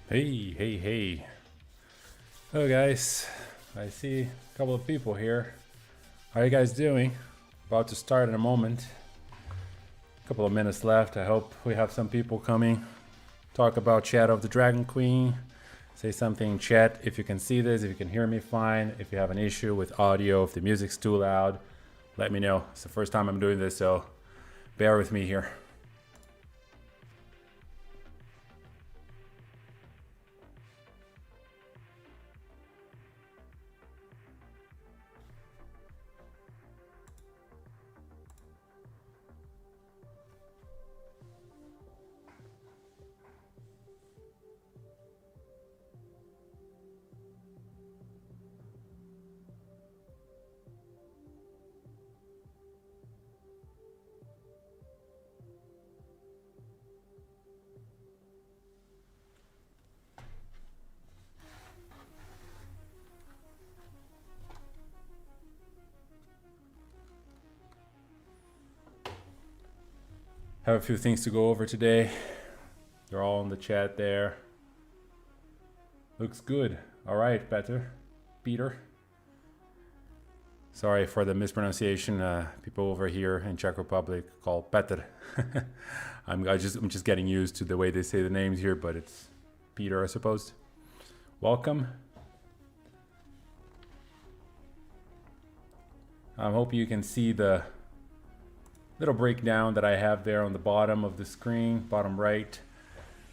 Hey. Hello guys, I see a couple of people here. How are you guys doing? About to start in a moment. A couple of minutes left. I hope we have some people coming. Talk about Shadow of the Dragon Queen. Say something in chat if you can see this, if you can hear me fine. If you have an issue with audio, if the music's too loud, let me know. It's the first time I'm doing this, so bear with me here. Have a few things to go over today. They're all in the chat there. Looks good. All right, Peter. Sorry for the mispronunciation. People over here in Czech Republic call Petr. I'm just getting used to the way they say the names here, but it's Peter, I suppose. Welcome. I hope you can see the little breakdown that I have there on the bottom of the screen, bottom right.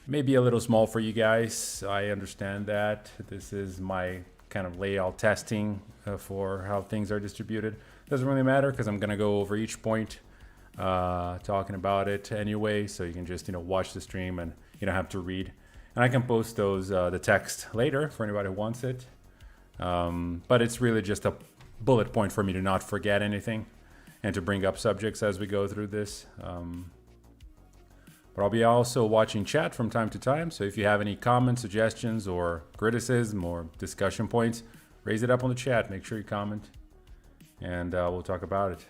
Maybe a little small for you guys. I understand that. This is my kind of layout testing for how things are distributed. Doesn't really matter because I'm gonna go over each point talking about it anyway, so you can just watch the stream and you don't have to read. And I can post those the text later for anybody who wants it. But it's really just a bullet point for me to not forget anything and to bring up subjects as we go through this. But I'll be also watching chat from time to time, so if you have any comments, suggestions, or criticism or discussion points, raise it up on the chat. Make sure you comment, and we'll talk about it.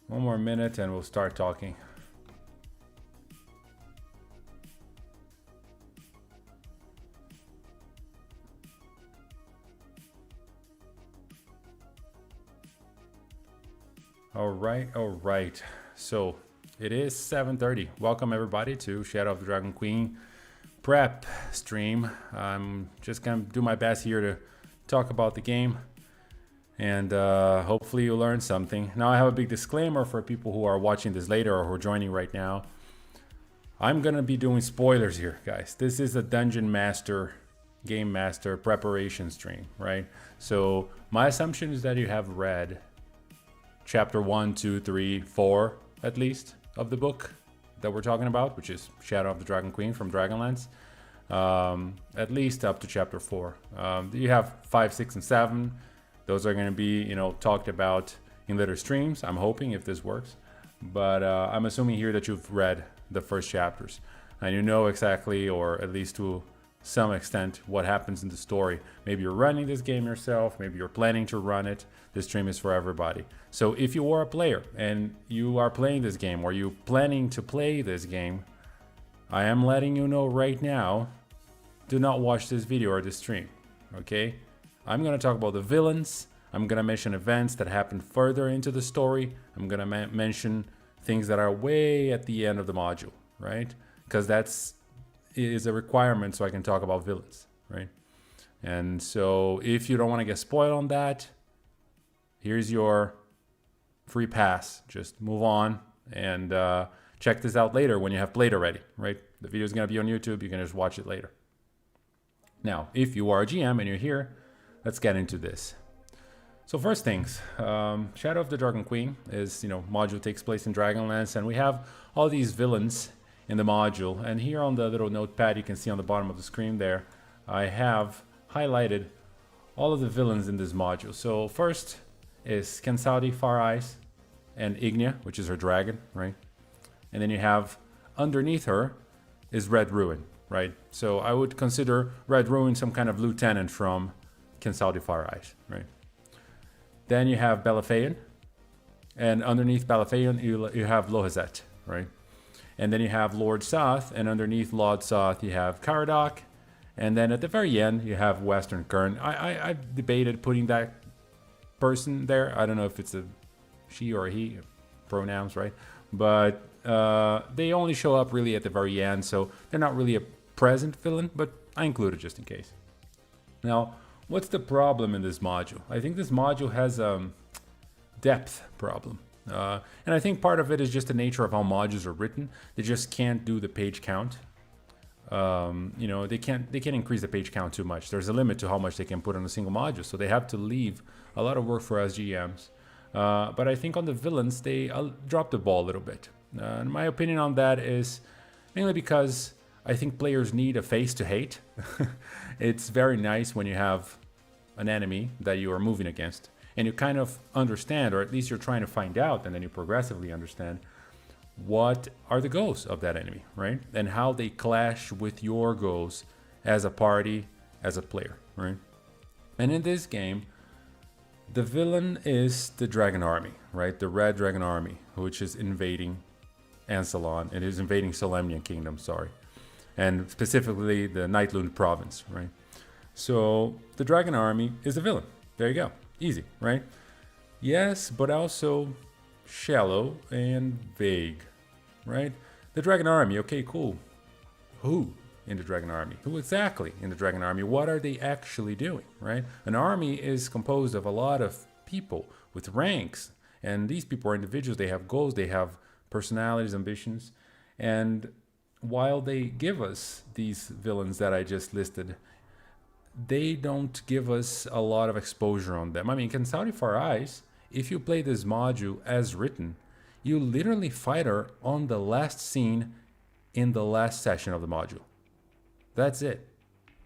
One more minute and we'll start talking. All right. So it is 7:30. Welcome everybody to Shadow of the Dragon Queen prep stream. I'm just gonna do my best here to talk about the game, and hopefully you learn something. Now I have a big disclaimer for people who are watching this later or who are joining right now. I'm gonna be doing spoilers here, guys. This is a Dungeon Master, Game Master preparation stream, right? So my assumption is that you have read chapter 1, 2, 3, 4 at least of the book that we're talking about, which is Shadow of the Dragon Queen from Dragonlance. At least up to chapter 4. You have 5, 6, and 7. Those are going to be, talked about in later streams, I'm hoping, if this works. But I'm assuming here that you've read the first chapters and you know exactly, or at least to some extent, what happens in the story. Maybe you're running this game yourself, maybe you're planning to run it. This stream is for everybody. So if you are a player and you are playing this game, or you planning to play this game, I am letting you know right now, do not watch this video or this stream, okay? I'm gonna talk about the villains. I'm gonna mention events that happen further into the story. I'm gonna mention things that are way at the end of the module, right? Because that's is a requirement so I can talk about villains, right? And so if you don't want to get spoiled on that, here's your free pass. Just move on and check this out later when you have played already, right? The video is going to be on YouTube. You can just watch it later. Now, if you are a GM and you're here, let's get into this. So first things, Shadow of the Dragon Queen is, module takes place in Dragonlance, and we have all these villains in the module. And here on the little notepad you can see on the bottom of the screen there, I have highlighted all of the villains in this module. So first is Kensaudi Far Eyes and Ignia, which is her dragon, right? And then you have underneath her is Red Ruin, right? So I would consider Red Ruin some kind of lieutenant from Kensaudi Far Eyes, right? Then you have Balafeyan, and underneath Balafeyan you have Lohazet, right? And then you have Lord Soth, and underneath Lord Soth you have Caradoc, and then at the very end you have Western Kern. I've debated putting that person there. I don't know if it's a she or a he, pronouns, right? But they only show up really at the very end, so they're not really a present villain, but I included just in case. Now, what's the problem in this module? I think this module has a depth problem. And I think part of it is just the nature of how modules are written. They just can't do the page count. You know, they can't increase the page count too much. There's a limit to how much they can put on a single module, so they have to leave a lot of work for us GMs. But I think on the villains, they dropped the ball a little bit. And my opinion on that is mainly because I think players need a face to hate. It's very nice when you have an enemy that you are moving against, and you kind of understand, or at least you're trying to find out, and then you progressively understand what are the goals of that enemy, right? And how they clash with your goals as a party, as a player, right? And in this game, the villain is the Dragon Army, right? The Red Dragon Army, which is invading Ansalon. It is invading Solemnian Kingdom, sorry. And specifically the Nightlune province, right? So the Dragon Army is a villain. There you go. Easy, right? Yes, but also shallow and vague, right? The Dragon Army, okay, cool. Who in the Dragon Army? Who exactly in the Dragon Army? What are they actually doing, right? An army is composed of a lot of people with ranks, and these people are individuals. They have goals, they have personalities, ambitions, and while they give us these villains that I just listed, they don't give us a lot of exposure on them. I mean, Kensaudi Far Eyes, if you play this module as written, you literally fight her on the last scene in the last session of the module. That's it.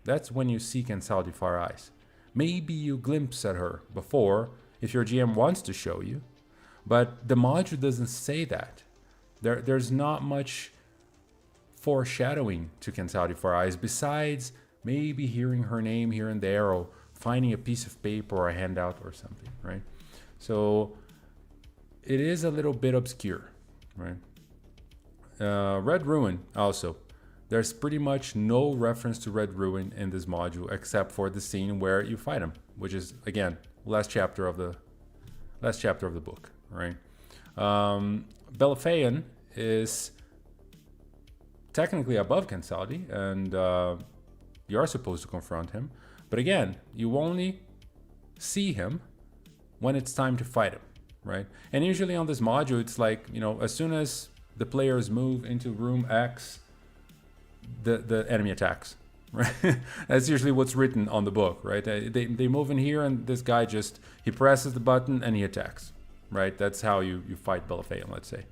That's when you see Kensaudi Far Eyes. Maybe you glimpse at her before, if your GM wants to show you, but the module doesn't say that. There's not much foreshadowing to Kensaudi Far Eyes besides maybe hearing her name here and there, or finding a piece of paper or a handout or something, right? So it is a little bit obscure, right? Red Ruin also. There's pretty much no reference to Red Ruin in this module except for the scene where you fight him, which is again last chapter of the book, right? Balafeyan is technically above Kensaudi, and you are supposed to confront him, but again, you only see him when it's time to fight him, right? And usually on this module, it's like, you know, as soon as the players move into room X, the enemy attacks, right? That's usually what's written on the book, right? They move in here, and this guy he presses the button and he attacks, right? That's how you fight Balafeyan, let's say.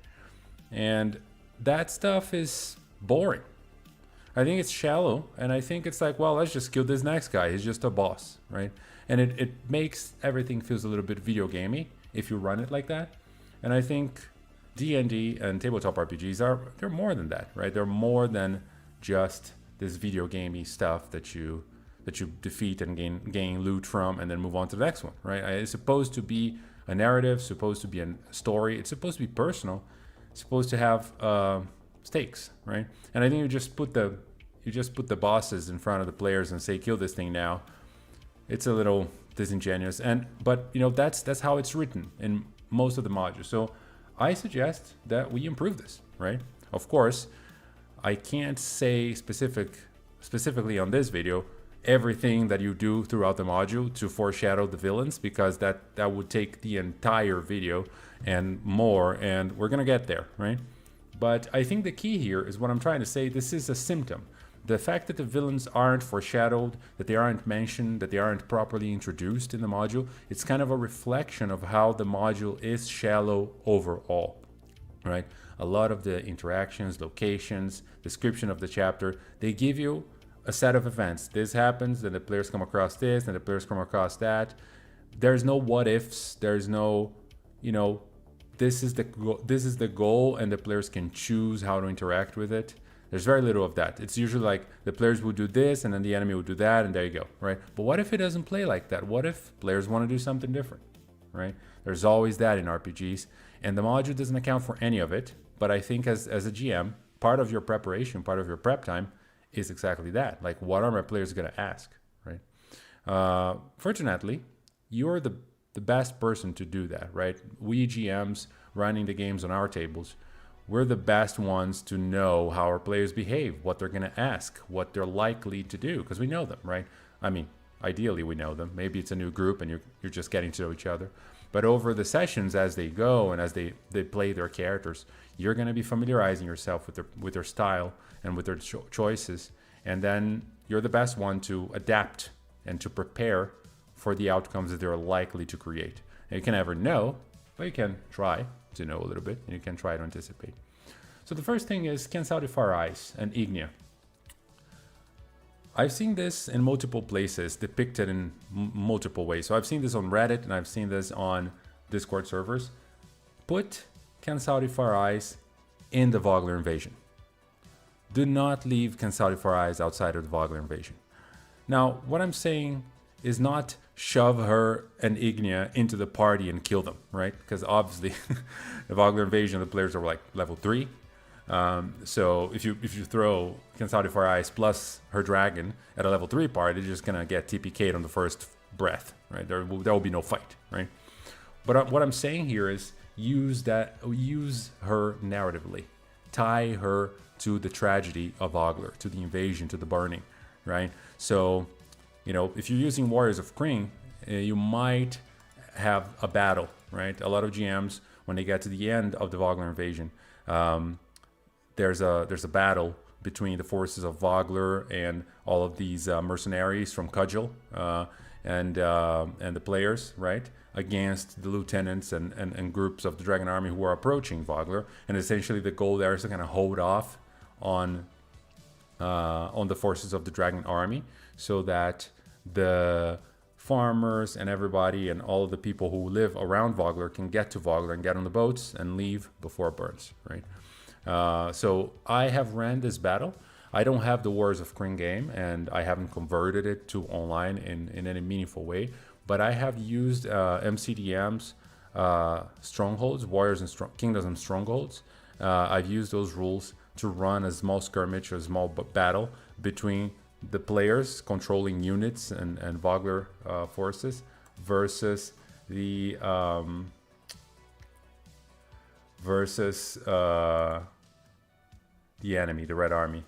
And that stuff is boring. I think it's shallow, and I think it's like, well, let's just kill this next guy. He's just a boss, right? And it makes everything feels a little bit video gamey if you run it like that. And I think D&D and tabletop RPGs they're more than that, right? They're more than just this video gamey stuff that you defeat and gain loot from and then move on to the next one, right? It's supposed to be a narrative, supposed to be a story. It's supposed to be personal. It's supposed to have stakes, right? And I think you just put the bosses in front of the players and say, kill this thing now. It's a little disingenuous, but you know, that's how it's written in most of the modules. So I suggest that we improve this, right? Of course, I can't say specifically on this video everything that you do throughout the module to foreshadow the villains, because that would take the entire video and more, and we're gonna get there, right? But I think the key here is what I'm trying to say. This is a symptom. The fact that the villains aren't foreshadowed, that they aren't mentioned, that they aren't properly introduced in the module, it's kind of a reflection of how the module is shallow overall, right? A lot of the interactions, locations, description of the chapter, they give you a set of events. This happens, then the players come across this, and the players come across that. There's no what ifs. There's no, you know, this is the goal, and the players can choose how to interact with it. There's very little of that. It's usually like the players will do this, and then the enemy will do that, and there you go, right? But what if it doesn't play like that? What if players want to do something different, right? There's always that in RPGs, and the module doesn't account for any of it. But I think as a GM, part of your preparation, part of your prep time is exactly that. Like, what are my players going to ask, right? Fortunately, you're the best person to do that, right? We GMs running the games on our tables, we're the best ones to know how our players behave, what they're going to ask, what they're likely to do, because we know them, right? I mean, ideally we know them. Maybe it's a new group and you're just getting to know each other. But over the sessions as they go and as they play their characters, you're going to be familiarizing yourself with their style and with their choices. And then you're the best one to adapt and to prepare for the outcomes that they're likely to create. And you can never know, but you can try to know a little bit, and you can try to anticipate. So the first thing is Kensal Far Ice and Ignia. I've seen this in multiple places, depicted in multiple ways. So I've seen this on Reddit, and I've seen this on Discord servers. Put Kensal Far Ice in the Vogler invasion. Do not leave Kensal Far Ice outside of the Vogler invasion. Now, what I'm saying is not shove her and Ignia into the party and kill them, right? Because obviously, the Vogler invasion, the players are like level 3. So if you throw Kensal Far Ice plus her dragon at a level 3 party, you're just gonna get TPK'd on the first breath, right? There will be no fight, right? But what I'm saying here is use her narratively, tie her to the tragedy of Vogler, to the invasion, to the burning, right? So, you know, if you're using Warriors of Kryn, you might have a battle, right? A lot of GMs, when they get to the end of the Vogler invasion, there's a battle between the forces of Vogler and all of these mercenaries from Cudgel and the players, right? Against the lieutenants and groups of the Dragon Army who are approaching Vogler. And essentially the goal there is to kind of hold off on the forces of the Dragon Army, so that the farmers and everybody and all of the people who live around Vogler can get to Vogler and get on the boats and leave before it burns, right? So I have ran this battle. I don't have the Wars of Kryn game, and I haven't converted it to online in any meaningful way, but I have used MCDM's strongholds, Warriors and Kingdoms and Strongholds. I've used those rules to run a small skirmish or a small battle between the players controlling units and Vogler forces versus the enemy, the Red Army.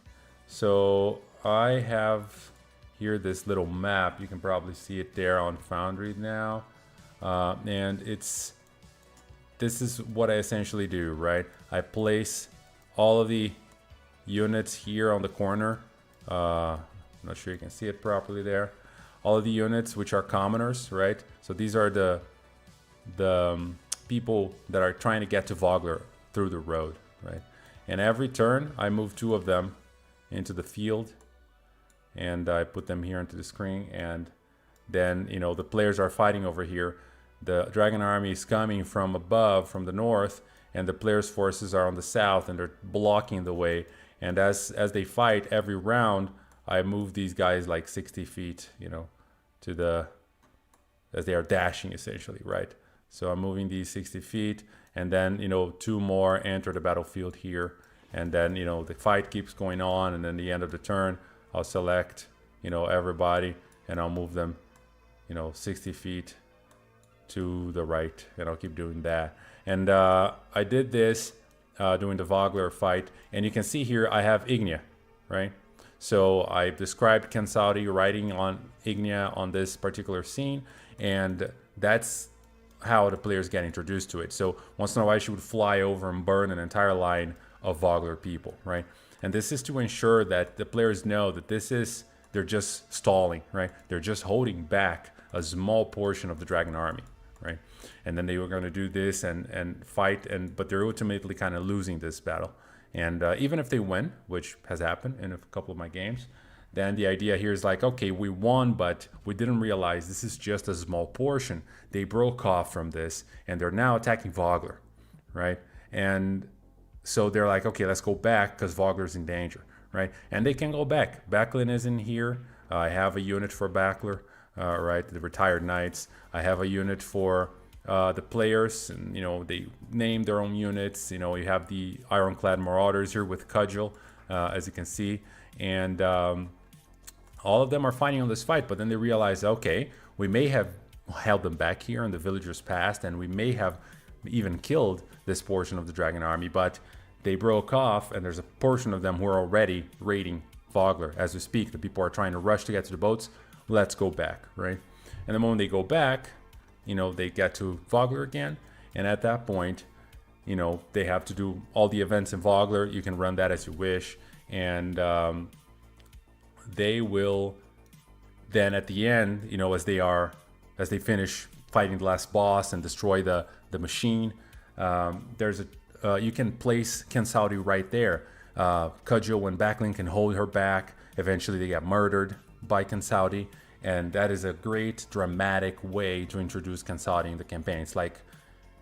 So I have here this little map. You can probably see it there on Foundry now, and this is what I essentially do, right? I place all of the units here on the corner. I'm not sure you can see it properly there. All of the units which are commoners, right? So these are the people that are trying to get to Vogler through the road, right? And every turn I move 2 of them into the field, and I put them here into the screen, and then, you know, the players are fighting over here. The Dragon Army is coming from above, from the north, and the players' forces are on the south, and they're blocking the way. And as they fight every round, I move these guys like 60 feet, you know, as they are dashing essentially, right? So I'm moving these 60 feet, and then, you know, 2 more enter the battlefield here, and then, you know, the fight keeps going on, and then the end of the turn, I'll select, you know, everybody, and I'll move them, you know, 60 feet to the right, and I'll keep doing that. And I did this during the Vogler fight, and you can see here I have Ignia, right? So I described Kensal riding on Ignia on this particular scene, and that's how the players get introduced to it. So once in a while she would fly over and burn an entire line of Vogler people, right? And this is to ensure that the players know that they're just stalling, right? They're just holding back a small portion of the Dragon Army, right? And then they were going to do this and fight, but they're ultimately kind of losing this battle. And even if they win, which has happened in a couple of my games, then the idea here is like, okay, we won, but we didn't realize this is just a small portion. They broke off from this, and they're now attacking Vogler, right? And so they're like, okay, let's go back because Vogler's in danger, right? And they can go back. Backlin is in here. I have a unit for Backler, right? The retired knights. I have a unit for the players, and they name their own units. You have the ironclad marauders here with Cudgel, as you can see, and all of them are fighting on this fight. But then they realize, okay, we may have held them back here and the villagers passed, and we may have even killed this portion of the dragon army, but they broke off, and there's a portion of them who are already raiding Vogler as we speak. The people are trying to rush to get to the boats. Let's go back, right? And the moment they go back, they get to Vogler again, and at that point, they have to do all the events in Vogler. You can run that as you wish, and they will then at the end, as they finish fighting the last boss and destroy the machine, you can place Kensaudi right there. Cudgel and Backlink can hold her back. Eventually they get murdered by Kensaudi, and that is a great dramatic way to introduce Kensaudi in the campaign. It's like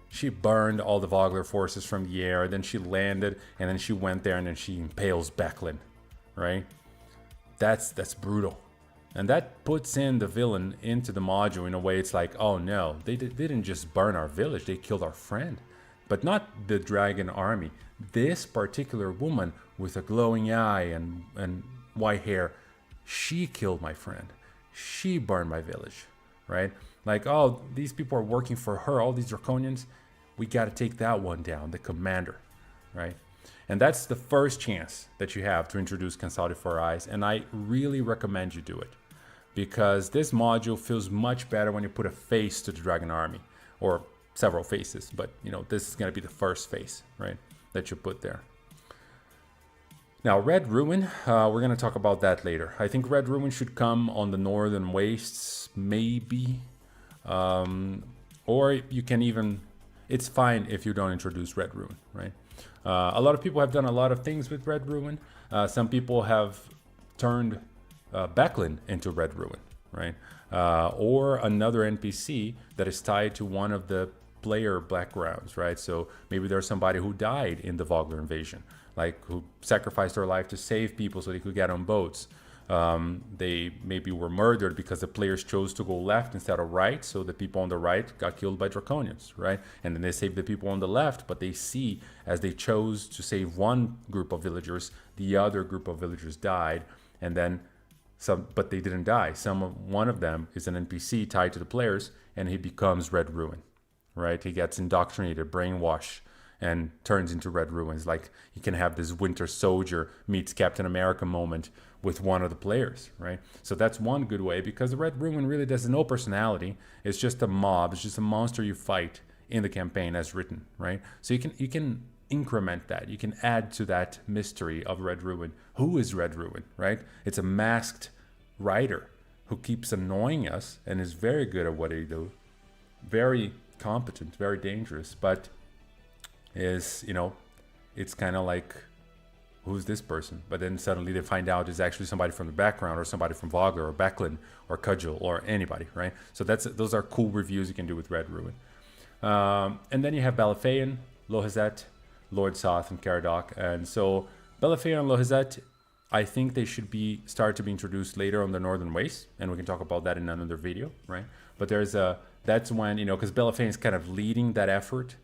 she burned all the Vogler forces from the air, then she landed, and then she went there and then she impales Backlin, right? That's brutal. And that puts in the villain into the module in a way. It's like, oh no, they didn't just burn our village, they killed our friend. But not the dragon army. This particular woman with a glowing eye and white hair, she killed my friend. She burned my village, right? Like, oh, these people are working for her, all these draconians. We got to take that one down, the commander, right? And that's the first chance that you have to introduce Kensaudi for our eyes. And I really recommend you do it, because this module feels much better when you put a face to the dragon army, or several faces, but this is going to be the first face, right, that you put there. Now, Red Ruin, we're going to talk about that later. I think Red Ruin should come on the northern wastes, maybe, or you can even, it's fine if you don't introduce Red Ruin, right? A lot of people have done a lot of things with Red Ruin. Some people have turned Backlin into Red Ruin, right? Or another NPC that is tied to one of the player backgrounds, right? So maybe there's somebody who died in the Vogler invasion, like who sacrificed their life to save people so they could get on boats. They maybe were murdered because the players chose to go left instead of right, so the people on the right got killed by draconians, right? And then they saved the people on the left, but they see, as they chose to save one group of villagers, the other group of villagers died, and then but they didn't die. One of them is an NPC tied to the players, and he becomes Red Ruin, right? He gets indoctrinated, brainwashed, and turns into Red Ruins. Like, you can have this Winter Soldier meets Captain America moment with one of the players, right? So that's one good way, because the Red Ruin really has no personality. It's just a mob. It's just a monster you fight in the campaign as written, right? So you can increment that. You can add to that mystery of Red Ruin. Who is Red Ruin, right? It's a masked rider who keeps annoying us and is very good at what they do. Very competent, very dangerous, but is, it's kind of like, who's this person? But then suddenly they find out it's actually somebody from the background, or somebody from Vogler or Backlin or Cudgel or anybody, right? So those are cool reviews you can do with Red Ruin. And then you have Balafeyan, Lohazet, Lord Soth, and Caradoc. And so Balafeyan and Lohazet, I think they should start to be introduced later on the Northern Waste, and we can talk about that in another video, right? But that's when, because Balafeyan is kind of leading that effort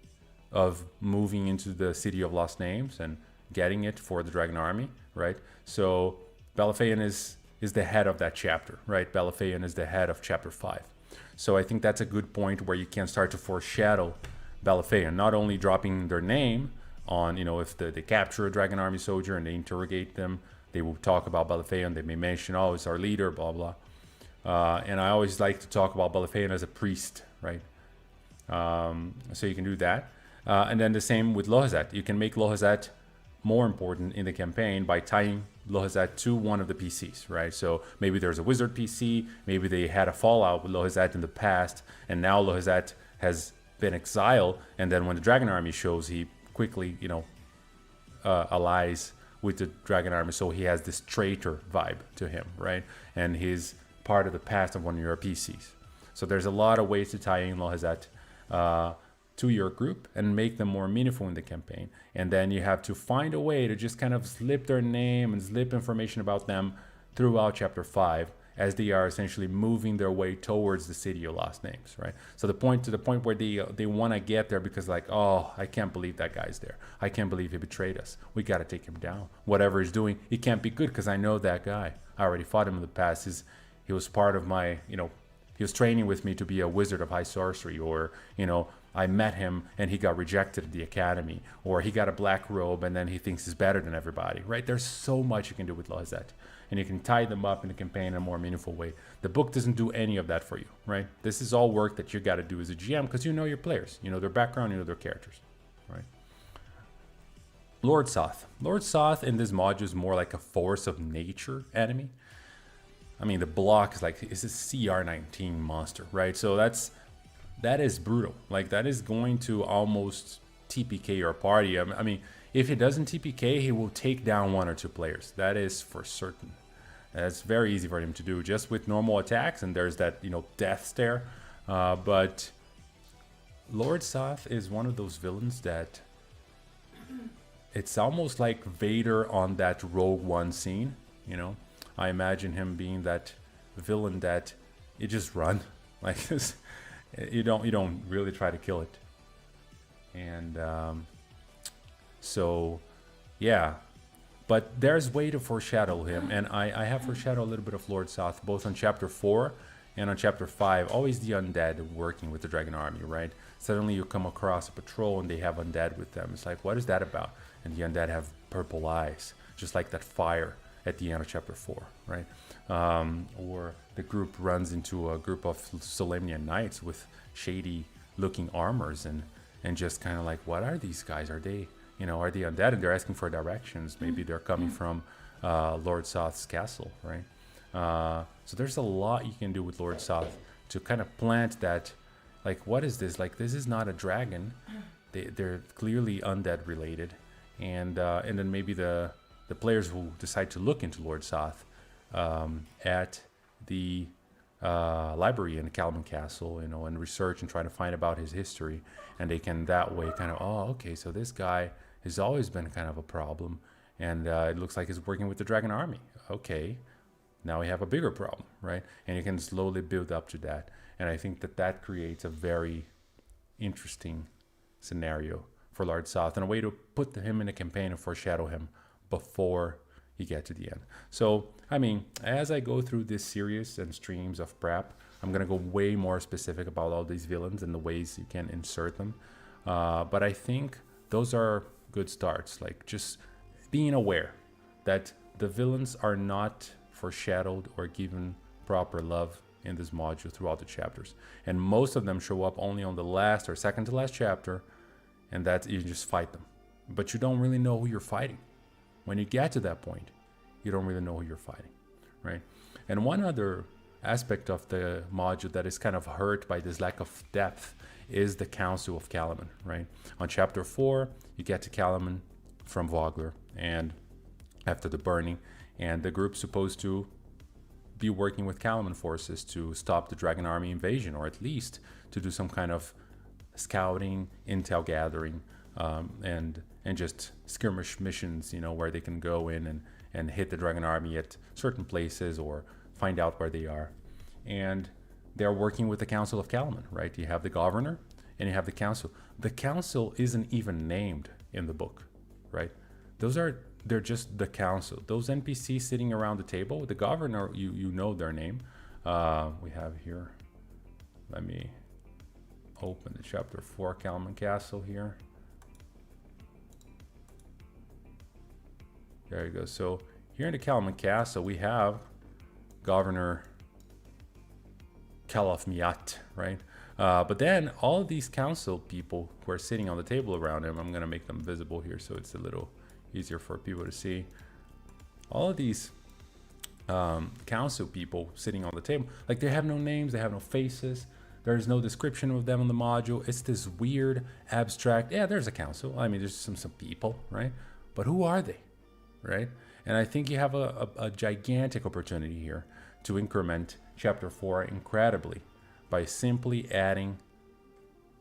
of moving into the City of Lost Names and getting it for the Dragon Army, right? So Balafeyan is the head of that chapter, right? Balafeyan is the head of chapter 5. So I think that's a good point where you can start to foreshadow Balafeyan, not only dropping their name on, if they capture a Dragon Army soldier and they interrogate them, they will talk about Balafeyan. They may mention, oh, it's our leader, blah, blah. And I always like to talk about Balafeyan as a priest, right? So you can do that. And then the same with Lohazet. You can make Lohazet more important in the campaign by tying Lohazet to one of the PCs, right? So maybe there's a wizard PC, maybe they had a fallout with Lohazet in the past, and now Lohazet has been exiled, and then when the Dragon Army shows, he quickly, allies with the Dragon Army, so he has this traitor vibe to him, right? And he's part of the past of one of your PCs. So there's a lot of ways to tie in Lohazet to your group and make them more meaningful in the campaign. And then you have to find a way to just kind of slip their name and slip information about them throughout chapter 5 as they are essentially moving their way towards the city of lost names, right? So the point where they want to get there because like, oh, I can't believe that guy's there. I can't believe he betrayed us. We got to take him down. Whatever he's doing, he can't be good because I know that guy. I already fought him in the past. He was part of my, he was training with me to be a wizard of high sorcery, or, I met him and he got rejected at the academy, or he got a black robe and then he thinks he's better than everybody, right? There's so much you can do with Lozette, and you can tie them up in the campaign in a more meaningful way. The book doesn't do any of that for you, right? This is all work that you got to do as a GM because you know your players, you know their background, you know their characters, right? Lord Soth. Lord Soth in this module is more like a force of nature enemy. I mean, the block is like, it's a CR19 monster, right? So that is brutal. Like, that is going to almost TPK your party. I mean, if he doesn't TPK, he will take down 1 or 2 players. That is for certain. That's very easy for him to do just with normal attacks, and there's that, death stare. But Lord Soth is one of those villains that it's almost like Vader on that Rogue One scene, I imagine him being that villain that you just run like this. You don't really try to kill it. And so yeah, but there's way to foreshadow him, and I have foreshadowed a little bit of Lord Soth both on chapter 4 and on chapter 5. Always the undead working with the dragon army, right? Suddenly you come across a patrol and they have undead with them. It's like, what is that about? And the undead have purple eyes, just like that fire at the end of chapter 4, right? Or the group runs into a group of Solemnian knights with shady looking armors and just kind of like, what are these guys? Are they undead? And they're asking for directions. Maybe they're coming from Lord Soth's castle, right? So there's a lot you can do with Lord Soth to kind of plant that, like, what is this? Like, this is not a dragon. They're clearly undead related. And then maybe the players will decide to look into Lord Soth at the library in Calaman Castle, and research and try to find about his history, and they can that way kind of, oh, okay, so this guy has always been kind of a problem, and it looks like he's working with the dragon army. Okay, now we have a bigger problem, right? And you can slowly build up to that, and I think that creates a very interesting scenario for Lord Soth and a way to put him in a campaign and foreshadow him before you get to the end. So, I mean, as I go through this series and streams of prep, I'm going to go way more specific about all these villains and the ways you can insert them. But I think those are good starts. Like, just being aware that the villains are not foreshadowed or given proper love in this module throughout the chapters. And most of them show up only on the last or second to last chapter, and that you just fight them. But you don't really know who you're fighting. When you get to that point, you don't really know who you're fighting, right? And one other aspect of the module that is kind of hurt by this lack of depth is the Council of Calaman, right? On chapter 4, you get to Calaman from Vogler, and after the burning, and the group's supposed to be working with Calaman forces to stop the Dragon Army invasion, or at least to do some kind of scouting, intel gathering, and just skirmish missions, where they can go in and hit the Dragon Army at certain places or find out where they are. And they're working with the Council of Calaman, right? You have the governor and you have the council. The council isn't even named in the book, right? They're just the council. Those NPCs sitting around the table, the governor, you know their name. We have here, let me open the chapter 4 Calaman Castle here. There you go. So here in the Calaman Castle, we have Governor Kalaf Miat, right? But then all of these council people who are sitting on the table around him, I'm going to make them visible here so it's a little easier for people to see. All of these council people sitting on the table, like, they have no names, they have no faces. There's no description of them in the module. It's this weird, abstract, yeah, there's a council. I mean, there's some people, right? But who are they, right? And I think you have a gigantic opportunity here to increment chapter 4 incredibly by simply adding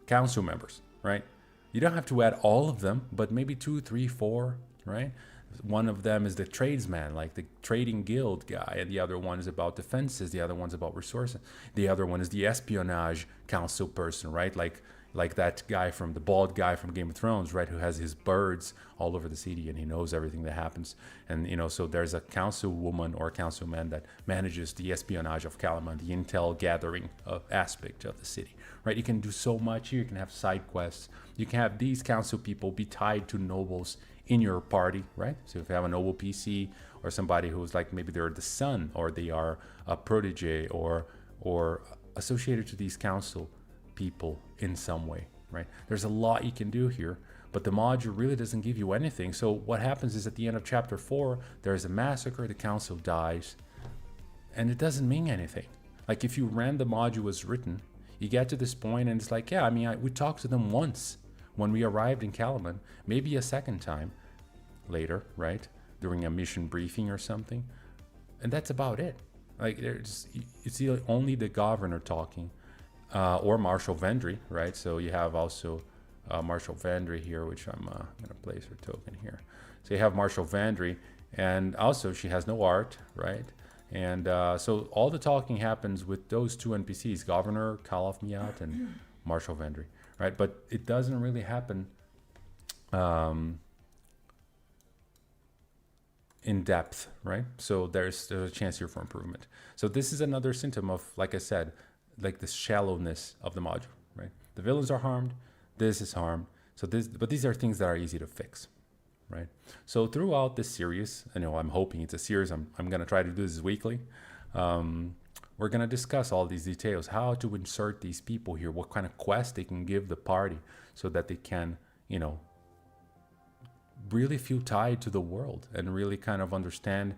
council members, right? You don't have to add all of them, but maybe 2, 3, 4, right? One of them is the tradesman, like the trading guild guy, and the other one is about defenses. The other one's about resources. The other one is the espionage council person, right? Like that guy from the bald guy from Game of Thrones, right? Who has his birds all over the city and he knows everything that happens. And, so there's a councilwoman or councilman that manages the espionage of Calaman, the intel gathering aspect of the city, right? You can do so much here. You can have side quests. You can have these council people be tied to nobles in your party, right? So if you have a noble PC or somebody who's like, maybe they're the son or they are a protege or associated to these council people in some way, right? There's a lot you can do here, but the module really doesn't give you anything. So what happens is at the end of chapter 4, there's a massacre, the council dies, and it doesn't mean anything. Like if you ran the module as written, you get to this point and it's like, yeah, I mean, we talked to them once when we arrived in Calaman, maybe a second time later, right? During a mission briefing or something. And that's about it. Like it's only the governor talking. Or Marshal Vendry, right? So you have also Marshal Vendry here, which I'm going to place her token here. So you have Marshal Vendry, and also she has no art, right? And so all the talking happens with those two NPCs, Governor Kalaf Miat and Marshal Vendry, right? But it doesn't really happen in depth, right? So there's a chance here for improvement. So this is another symptom of, like I said, like the shallowness of the module, right? The villains are harmed, this is harmed. But these are things that are easy to fix, right? So throughout this series, I'm hoping it's a series. I'm gonna try to do this weekly. We're gonna discuss all these details, how to insert these people here, what kind of quest they can give the party so that they can, really feel tied to the world and really kind of understand,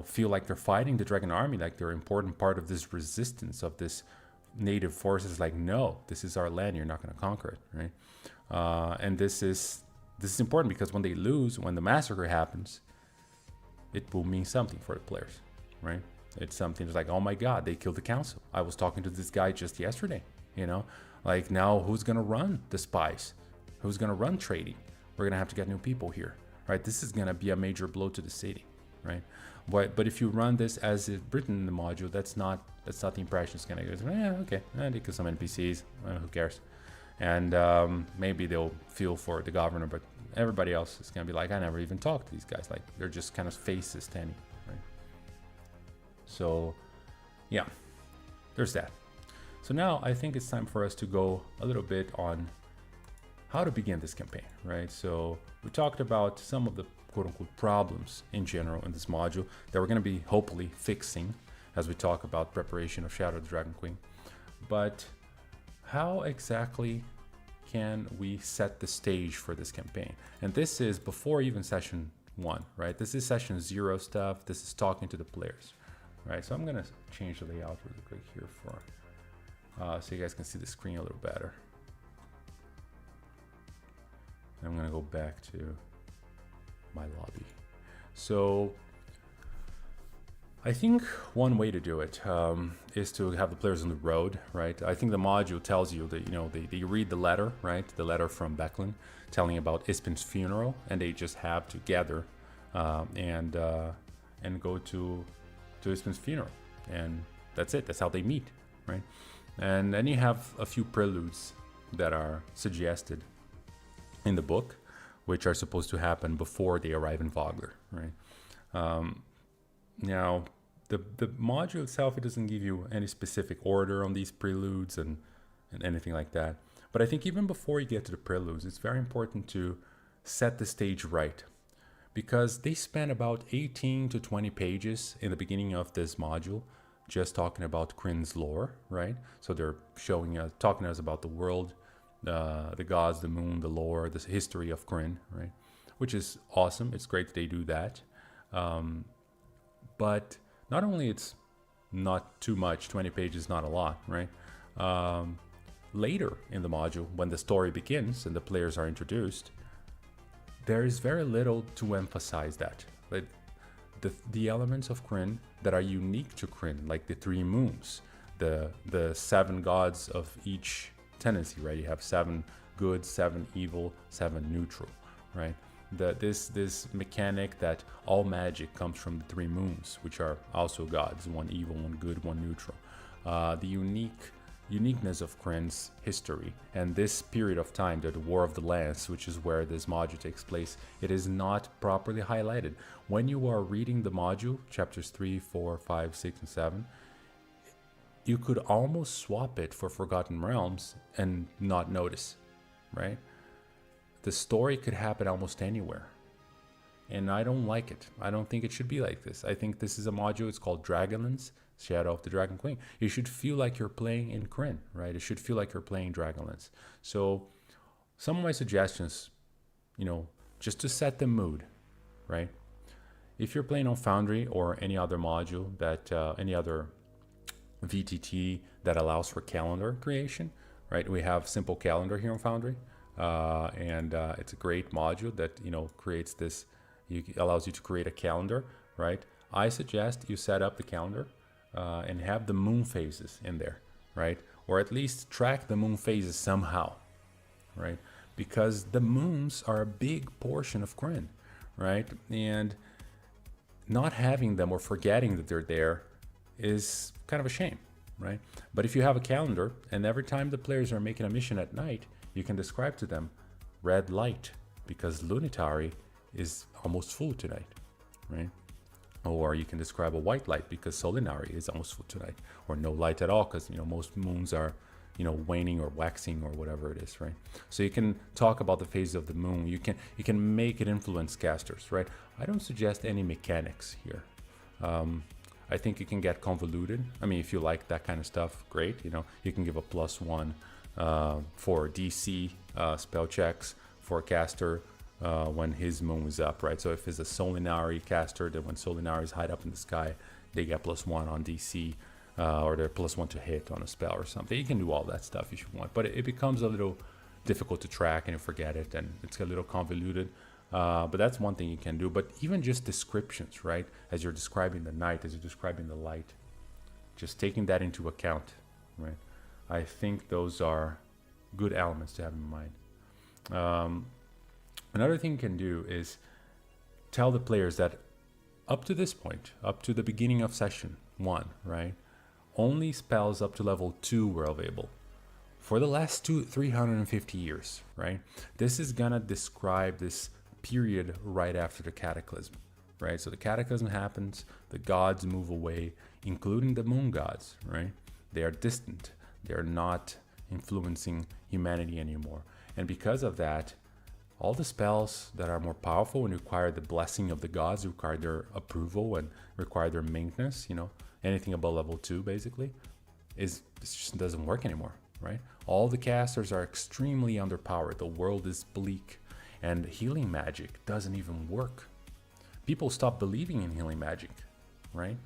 feel like they're fighting the dragon army, like they're an important part of this resistance of this native forces. Like, no, this is our land. You're not going to conquer it, right? And this is important because when they lose, when the massacre happens, it will mean something for the players, right? It's something that's like, oh my God, they killed the council. I was talking to this guy just yesterday, like now who's going to run the spies? Who's going to run trading? We're going to have to get new people here, right? This is going to be a major blow to the city, right? But if you run this as it's written in the module, that's not the impression it's gonna get. Yeah, okay, they kill some NPCs. Who cares? And maybe they'll feel for the governor, but everybody else is gonna be like, I never even talked to these guys. Like they're just kind of faces standing, right? So, yeah, there's that. So now I think it's time for us to go a little bit on how to begin this campaign, right? So we talked about some of the quote-unquote problems in general in this module that we're going to be hopefully fixing as we talk about preparation of Shadow of the Dragon Queen. But how exactly can we set the stage for this campaign? And this is before even session 1, right? This is session 0 stuff. This is talking to the players, right? So I'm going to change the layout really quick here so you guys can see the screen a little better. I'm going to go back to my lobby. So I think one way to do it is to have the players on the road, right? I think the module tells you that, they read the letter, right? The letter from Becklin telling about Ispin's funeral, and they just have to gather and go to Ispin's funeral. And that's it. That's how they meet, right? And then you have a few preludes that are suggested in the book, which are supposed to happen before they arrive in Vogler, right? Now, the module itself, it doesn't give you any specific order on these preludes and anything like that. But I think even before you get to the preludes, it's very important to set the stage right, because they spend about 18 to 20 pages in the beginning of this module just talking about Kryn's lore, right? So they're talking to us about the world, the gods, the moon, the lore, the history of Kryn, right? Which is awesome. It's great that they do that. But not only it's not too much, 20 pages, not a lot, right? Later in the module, when the story begins and the players are introduced, there is very little to emphasize that. Like the elements of Kryn that are unique to Kryn, like the 3 moons, the 7 gods of each tendency, right? You have 7 good, 7 evil, 7 neutral, right? this mechanic that all magic comes from the three moons, which are also gods, one evil, one good, one neutral. The uniqueness of Kryn's history and this period of time, the War of the Lance, which is where this module takes place, it is not properly highlighted. When you are reading the module, chapters 3, 4, 5, 6, and 7, you could almost swap it for Forgotten Realms and not notice, right? The story could happen almost anywhere. And I don't like it. I don't think it should be like this. I think this is a module, it's called Dragonlance, Shadow of the Dragon Queen. You should feel like you're playing in Kryn, right? It should feel like you're playing Dragonlance. So some of my suggestions, just to set the mood, right? If you're playing on Foundry or any other module that, any other VTT that allows for calendar creation, right? We have Simple Calendar here on Foundry, and it's a great module that creates this. Allows you to create a calendar, right? I suggest you set up the calendar and have the moon phases in there, right? Or at least track the moon phases somehow, right? Because the moons are a big portion of Kryn, right? And not having them or forgetting that they're there is kind of a shame, right? But if you have a calendar and every time the players are making a mission at night, you can describe to them red light because Lunitari is almost full tonight, right? Or you can describe a white light because Solinari is almost full tonight, or no light at all because most moons are waning or waxing or whatever it is, right? So you can talk about the phase of the moon. You can make it influence casters, right? I don't suggest any mechanics here. I think it can get convoluted. I mean, if you like that kind of stuff, great. You can give a +1 for DC spell checks for a caster when his moon is up, right? So if it's a Solinari caster, then when Solinaris hide up in the sky, they get +1 on DC, or they're +1 to hit on a spell or something. You can do all that stuff if you want, but it becomes a little difficult to track and you forget it, and it's a little convoluted. But that's one thing you can do. But even just descriptions, right? As you're describing the night, as you're describing the light, just taking that into account, right? I think those are good elements to have in mind. Another thing you can do is tell the players that up to this point, up to the beginning of session 1, right? Only spells up to level 2 were available for the last 350 years, right? This is gonna describe this period right after the cataclysm, right? So the cataclysm happens, the gods move away, including the moon gods, right? They are distant. They are not influencing humanity anymore. And because of that, all the spells that are more powerful and require the blessing of the gods, require their approval and require their maintenance, anything above level 2 basically, it just doesn't work anymore, right? All the casters are extremely underpowered. The world is bleak and healing magic doesn't even work. People stop believing in healing magic, right?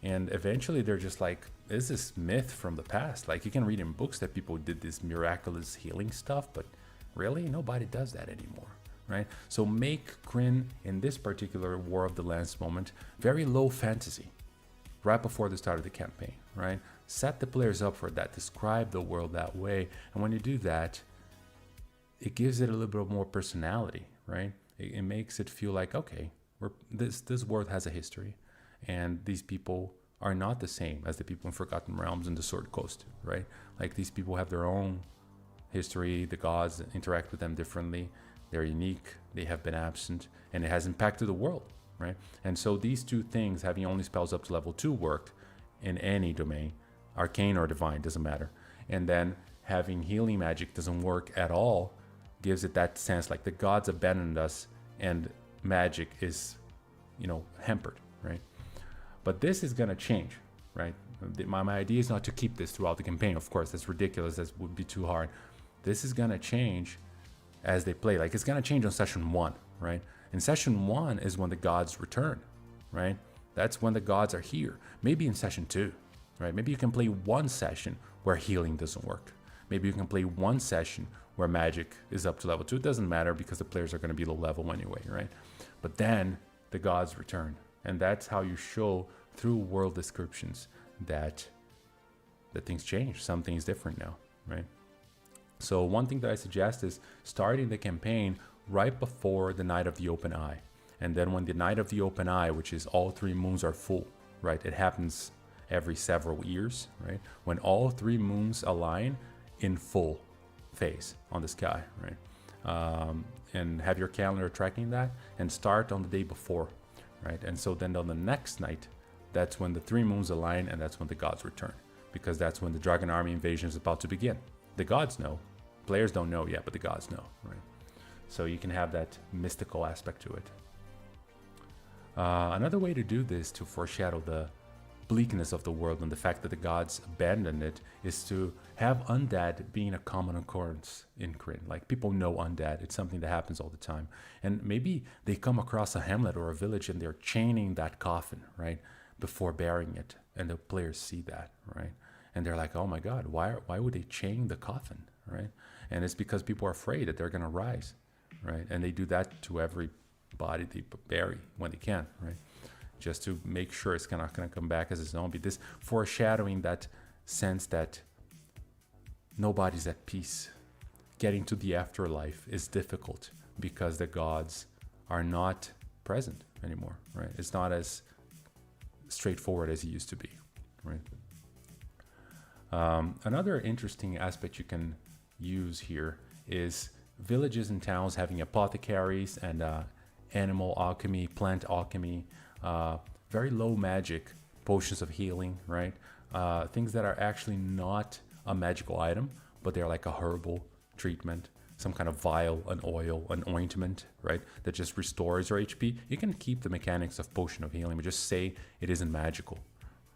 And eventually they're just like, is this myth from the past? Like you can read in books that people did this miraculous healing stuff, but really, nobody does that anymore, right? So make Kryn, in this particular War of the Lance moment, very low fantasy, right before the start of the campaign, right? Set the players up for that, describe the world that way, and when you do that, it gives it a little bit more personality, right? It makes it feel like, okay, this world has a history, and these people are not the same as the people in Forgotten Realms and the Sword Coast, right? Like these people have their own history, the gods interact with them differently, they're unique, they have been absent, and it has impacted the world, right? And so these two things, having only spells up to level 2 work in any domain, arcane or divine, doesn't matter. And then having healing magic doesn't work at all, gives it that sense like the gods abandoned us and magic is, hampered, right? But this is gonna change, right? My idea is not to keep this throughout the campaign, of course, that's ridiculous, that would be too hard. This is gonna change as they play. Like it's gonna change on session 1, right? And session 1 is when the gods return, right? That's when the gods are here. Maybe in session 2, right? Maybe you can play one session where healing doesn't work. Maybe you can play one session where magic is up to level 2. It doesn't matter because the players are gonna be low level anyway, right? But then the gods return. And that's how you show through world descriptions that things change. Something is different now, right? So one thing that I suggest is starting the campaign right before the night of the open eye. And then when the night of the open eye, which is all three moons are full, right? It happens every several years, right? When all three moons align in full phase on the sky, right? And have your calendar tracking that and start on the day before, right? And so then on the next night, that's when the three moons align and that's when the gods return, because that's when the dragon army invasion is about to begin. The gods know, players don't know yet, but the gods know, right? So you can have that mystical aspect to it. Another way to do this, to foreshadow the bleakness of the world and the fact that the gods abandoned it, is to have undead being a common occurrence in Kryn. Like, people know undead, it's something that happens all the time. And maybe they come across a hamlet or a village and they're chaining that coffin, right, before burying it, and the players see that, right, and they're like, oh my god, why would they chain the coffin, right? And it's because people are afraid that they're going to rise, right? And they do that to every body they bury when they can, right, just to make sure it's not going to come back as a zombie. This foreshadowing that sense that nobody's at peace. Getting to the afterlife is difficult because the gods are not present anymore, right? It's not as straightforward as it used to be, right? Another interesting aspect you can use here is villages and towns having apothecaries and animal alchemy, plant alchemy, very low magic, potions of healing, right? Things that are actually not a magical item, but they're like a herbal treatment, some kind of vial, an oil, an ointment, right, that just restores your HP. You can keep the mechanics of potion of healing, but just say it isn't magical,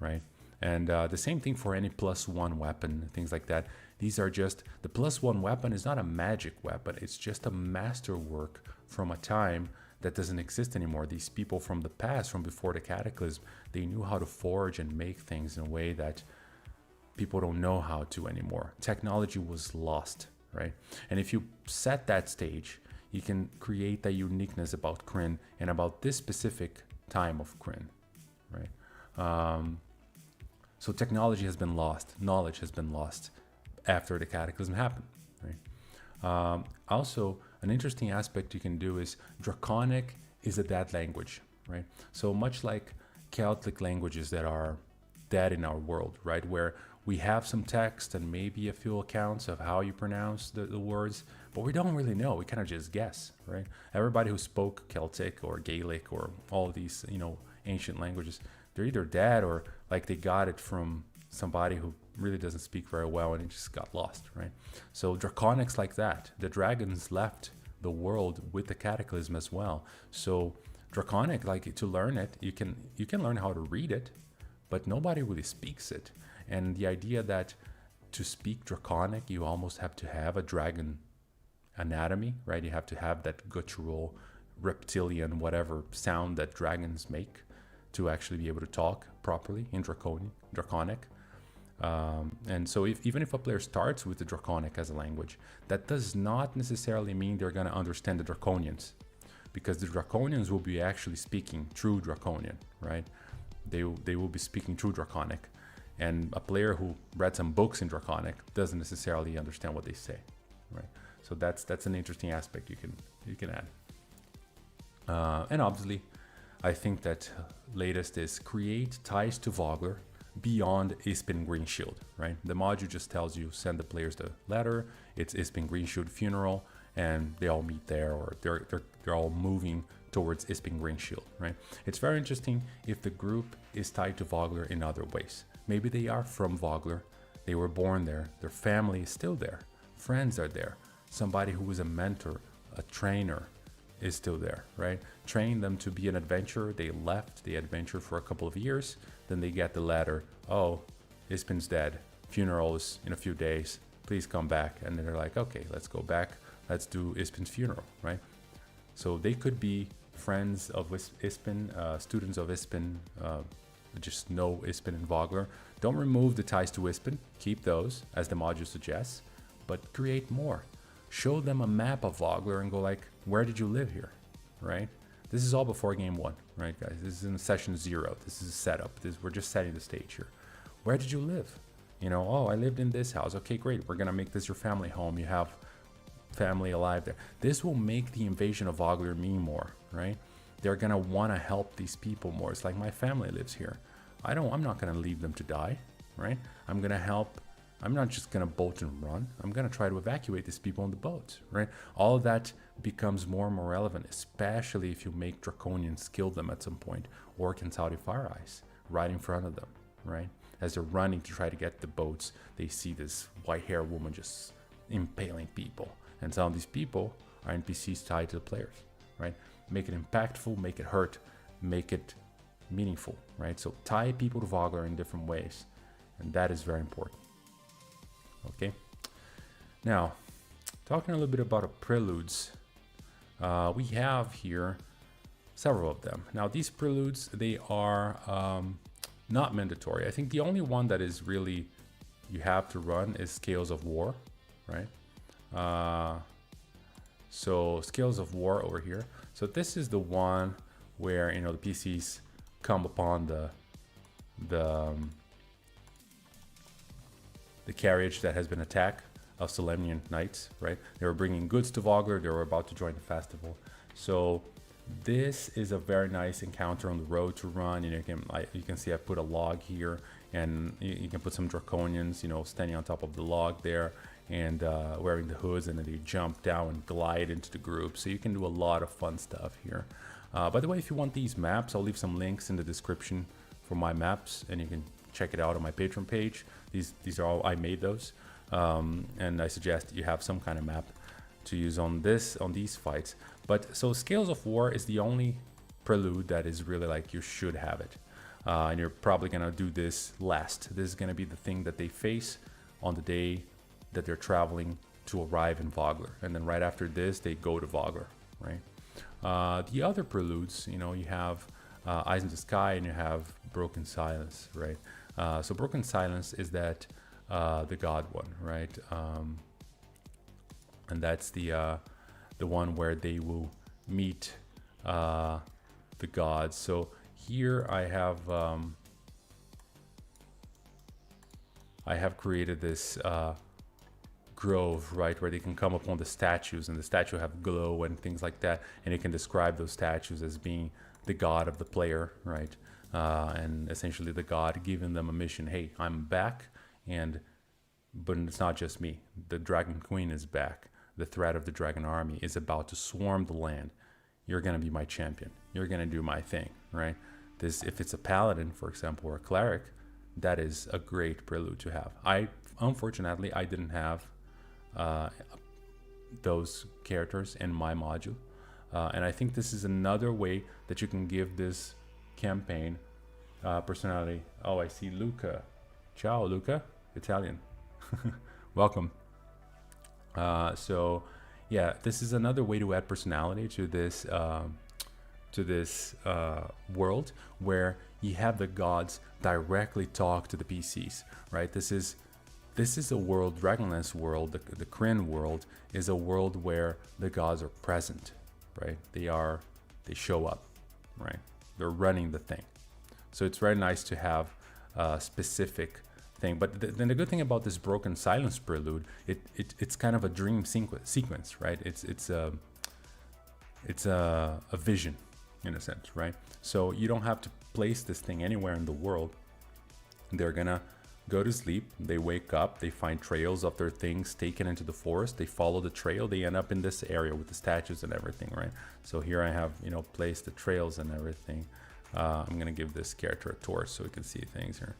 right? And the same thing for any +1 weapon, things like that. These are just, the +1 weapon is not a magic weapon, it's just a masterwork from a time that doesn't exist anymore. These people from the past, from before the cataclysm, they knew how to forge and make things in a way that people don't know how to anymore. Technology was lost, right? And if you set that stage, you can create that uniqueness about Kryn and about this specific time of Kryn, right? So technology has been lost, knowledge has been lost after the cataclysm happened, right? Also, an interesting aspect you can do is Draconic is a dead language, right? So much like Celtic languages that are dead in our world, right? Where we have some text and maybe a few accounts of how you pronounce the words, but we don't really know. We kind of just guess, right? Everybody who spoke Celtic or Gaelic or all of these, ancient languages, they're either dead or like they got it from somebody who really doesn't speak very well and it just got lost, right? So Draconic's like that. The dragons left the world with the cataclysm as well. So Draconic, like, to learn it, you can learn how to read it, but nobody really speaks it. And the idea that to speak Draconic, you almost have to have a dragon anatomy, right? You have to have that guttural, reptilian, whatever sound that dragons make to actually be able to talk properly in Draconic. And so even if a player starts with the Draconic as a language, that does not necessarily mean they're going to understand the Draconians, because the Draconians will be actually speaking true Draconian, right? They will be speaking true Draconic. And a player who read some books in Draconic doesn't necessarily understand what they say, right? So that's an interesting aspect you can add. And obviously, I think that latest is create ties to Vogler beyond Ispin Greenshield, right? The module just tells you, send the players the letter, it's Ispin Greenshield funeral, and they all meet there, or they're all moving towards Ispin Greenshield, right? It's very interesting if the group is tied to Vogler in other ways. Maybe they are from Vogler, they were born there, their family is still there, friends are there, somebody who was a mentor, a trainer is still there, right? Train them to be an adventurer. They left the adventure for a couple of years. Then they get the letter, oh, Ispin's dead. Funeral is in a few days. Please come back. And then they're like, okay, let's go back. Let's do Ispin's funeral, right? So they could be friends of Ispin, students of Ispin, just know Ispin and Vogler. Don't remove the ties to Ispin. Keep those, as the module suggests, but create more. Show them a map of Vogler and go like, where did you live here, right? This is all before game 1, right, guys? This is in session 0. This is a setup. We're just setting the stage here. Where did you live? Oh, I lived in this house. Okay, great. We're gonna make this your family home. You have family alive there. This will make the invasion of Vogler mean more, right? They're gonna want to help these people more. It's like, my family lives here. I'm not gonna leave them to die, right? I'm gonna help. I'm not just gonna bolt and run. I'm gonna try to evacuate these people on the boats, right? All of that becomes more and more relevant, especially if you make Draconians kill them at some point, or can Saudi Fire Eyes right in front of them, right? As they're running to try to get the boats, they see this white-haired woman just impaling people, and some of these people are NPCs tied to the players, right? Make it impactful, make it hurt, make it meaningful, right? So tie people to Vogler in different ways, and that is very important. Okay, now talking a little bit about preludes, we have here several of them. Now these preludes, they are not mandatory. I think the only one that is really you have to run is Scales of War, right? So Scales of War over here. So this is the one where, you know, the PCs come upon the carriage that has been attacked of Solemnian Knights, right? They were bringing goods to Vogler. They were about to join the festival. So this is a very nice encounter on the road to run. You know, you can see I put a log here, and you can put some Draconians, you know, standing on top of the log there, and wearing the hoods, and then they jump down and glide into the group. So you can do a lot of fun stuff here. By the way, if you want these maps, I'll leave some links in the description for my maps, and you can check it out on my Patreon page. These are all, I made those, and I suggest you have some kind of map to use on these fights. But so Scales of War is the only prelude that is really like, you should have it, and you're probably gonna do this last. This is gonna be the thing that they face on the day that they're traveling to arrive in Vogler, and then right after this they go to Vogler, right? The other preludes, you know, you have Eyes in the Sky, and you have Broken Silence, right? So Broken Silence is that the God one, right? And that's the one where they will meet the gods. So here I have created this grove, right, where they can come upon the statues, and the statue have glow and things like that, and you can describe those statues as being the god of the player, right? And essentially the god giving them a mission. Hey, I'm back, but it's not just me. The Dragon Queen is back. The threat of the dragon army is about to swarm the land. You're gonna be my champion. You're gonna do my thing, right? This, if it's a paladin, for example, or a cleric, that is a great prelude to have. Unfortunately, I didn't have those characters in my module, and I think this is another way that you can give this campaign personality. Oh, I see Luca. Ciao, Luca. Italian. Welcome. So yeah, this is another way to add personality to this world, where you have the gods directly talk to the PCs, right? This is a world, Dragonlance world, the Kryn world is a world where the gods are present, right? They show up, right? They're running the thing. So it's very nice to have a specific thing. But then the good thing about this Broken Silence prelude, it's kind of a dream sequence, right? It's a vision in a sense, right? So you don't have to place this thing anywhere in the world. They're gonna go to sleep, they wake up, they find trails of their things taken into the forest, they follow the trail, they end up in this area with the statues and everything, right? So here I have, you know, placed the trails and everything. I'm gonna give this character a torch so we can see things here.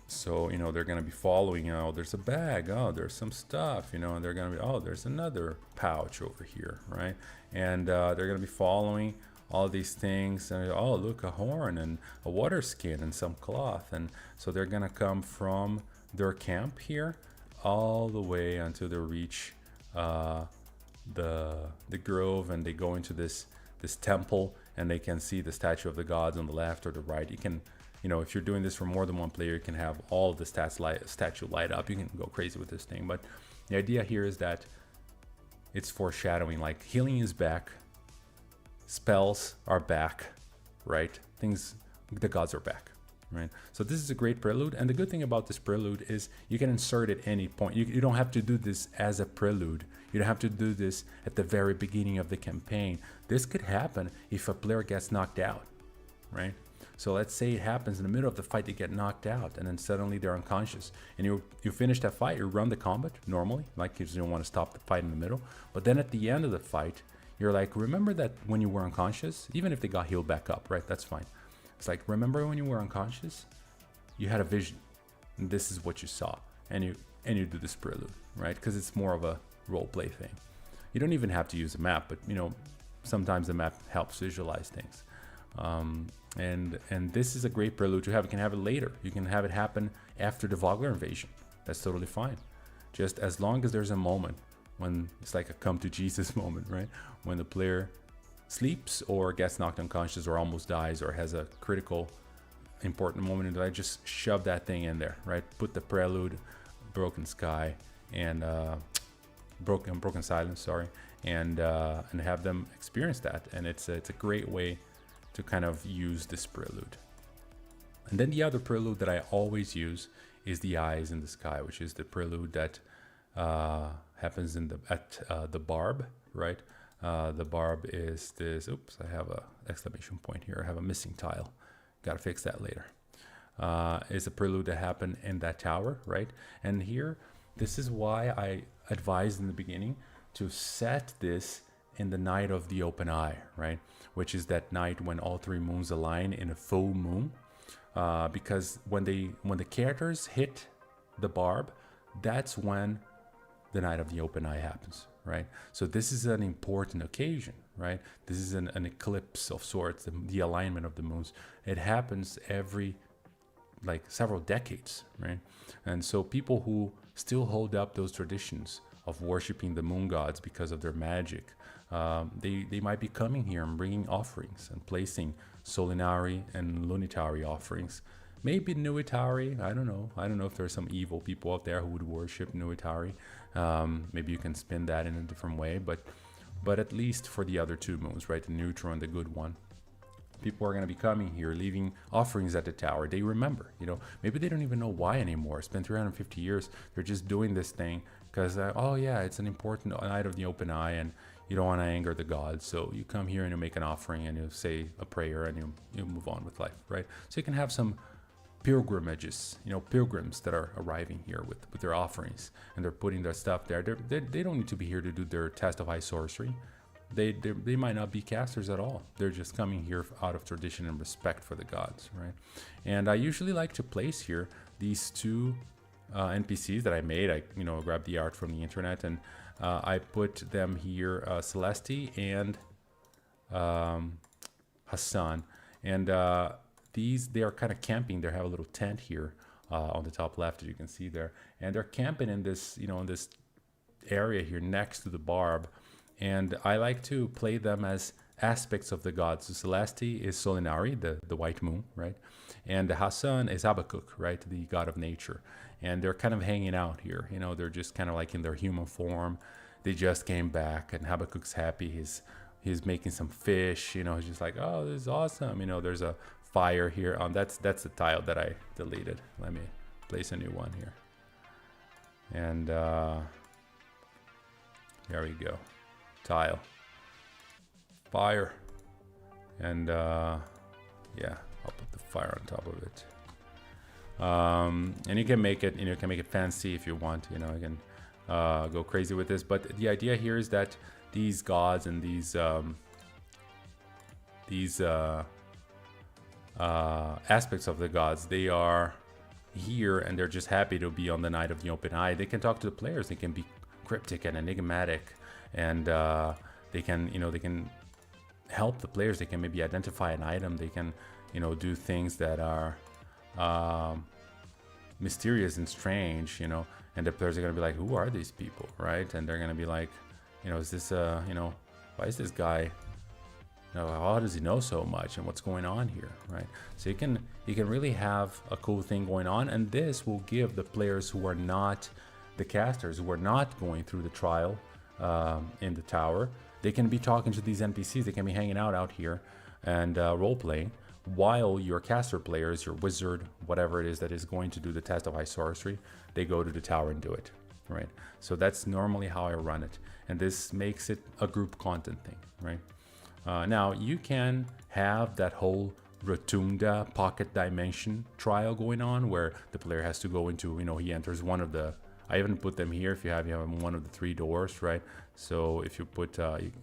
So, you know, they're gonna be following, oh, there's a bag, oh, there's some stuff, you know, and they're gonna be, oh, there's another pouch over here, right? And they're gonna be following all these things, and oh, look, a horn and a water skin and some cloth. And so they're gonna come from their camp here all the way until they reach the grove, and they go into this temple, and they can see the statue of the gods on the left or the right. You can, you know, if you're doing this for more than one player, you can have all of the statue light up. You can go crazy with this thing. But the idea here is that it's foreshadowing, like healing is back, spells are back, right? The gods are back. right? So this is a great prelude, and the good thing about this prelude is you can insert at any point. You don't have to do this as a prelude. You don't have to do this at the very beginning of the campaign. This could happen if a player gets knocked out, right? So let's say it happens in the middle of the fight, they get knocked out, and then suddenly they're unconscious. And you finish that fight, you run the combat normally, like you don't want to stop the fight in the middle. But then at the end of the fight, you're like, remember that when you were unconscious, even if they got healed back up, right? That's fine. It's like, remember when you were unconscious, you had a vision, and this is what you saw, and you do this prelude, right? Because it's more of a role play thing. You don't even have to use a map, but sometimes the map helps visualize things. And this is a great prelude to have. You can have it later. You can have it happen after the Vogler invasion. That's totally fine. Just as long as there's a moment when it's like a come to Jesus moment, right? When the player sleeps or gets knocked unconscious or almost dies or has a critical important moment in the life, just shove that thing in there, right? Put the prelude, Broken Sky, and broken silence, sorry, and have them experience that. And it's a great way to kind of use this prelude. And then the other prelude that I always use is the Eyes in the Sky, which is the prelude that happens at the barb, right? The barb is this. Oops, I have a exclamation point here. I have a missing tile. Got to fix that later. Is a prelude that happened in that tower, right? And here, this is why I advised in the beginning to set this in the night of the open eye, right? Which is that night when all three moons align in a full moon. Because when the characters hit the barb, that's when the night of the open eye happens, right? So this is an important occasion, right? This is an eclipse of sorts, the alignment of the moons. It happens every several decades, right? And so people who still hold up those traditions of worshiping the moon gods because of their magic, they might be coming here and bringing offerings and placing Solinari and Lunitari offerings. Maybe Nuitari, I don't know if there's some evil people out there who would worship Nuitari. Maybe you can spin that in a different way, but at least for the other two moons, right? The neutral and the good one. People are going to be coming here, leaving offerings at the tower. They remember, maybe they don't even know why anymore. It's been 350 years. They're just doing this thing because, oh yeah, it's an important night of the open eye and you don't want to anger the gods. So you come here and you make an offering and you say a prayer and you move on with life, right? So you can have some pilgrimages, pilgrims that are arriving here with their offerings and they're putting their stuff there. They don't need to be here to do their test of high sorcery. They might not be casters at all. They're just coming here out of tradition and respect for the gods, right? And I usually like to place here these two NPCs that I made. I grabbed the art from the internet and I put them here, Celeste and Hassan. And they are kind of camping. They have a little tent here on the top left, as you can see there, and they're camping in this in this area here next to the barb. And I like to play them as aspects of the gods. So Celeste is Solinari, the white moon, right? And Hassan is Habakkuk, right? The god of nature. And they're kind of hanging out here. They're just kind of like in their human form. They just came back and Habakkuk's happy. He's making some fish, he's just like, oh, this is awesome. There's a fire here. That's the tile that I deleted. Let me place a new one here. And there we go. Tile, fire, and yeah, I'll put the fire on top of it. And you can make it fancy if you want. You can go crazy with this. But the idea here is that these gods and these aspects of the gods, they are here and they're just happy to be on the night of the open eye. They can talk to the players. They can be cryptic and enigmatic. And they can help the players. They can maybe identify an item. They can, do things that are mysterious and strange, and the players are going to be like, who are these people, right? And they're going to be like, is this, why is this guy, how does he know so much and what's going on here, right? So you can really have a cool thing going on, and this will give the players who are not the casters, who are not going through the trial in the tower, they can be talking to these NPCs. They can be hanging out here and role playing while your caster players, your wizard, whatever it is that is going to do the test of high sorcery, they go to the tower and do it, right? So that's normally how I run it, and this makes it a group content thing, right? Now you can have that whole rotunda pocket dimension trial going on where the player has to go into, he enters one of the, I even put them here if you have one of the 3 doors, right? So if you put,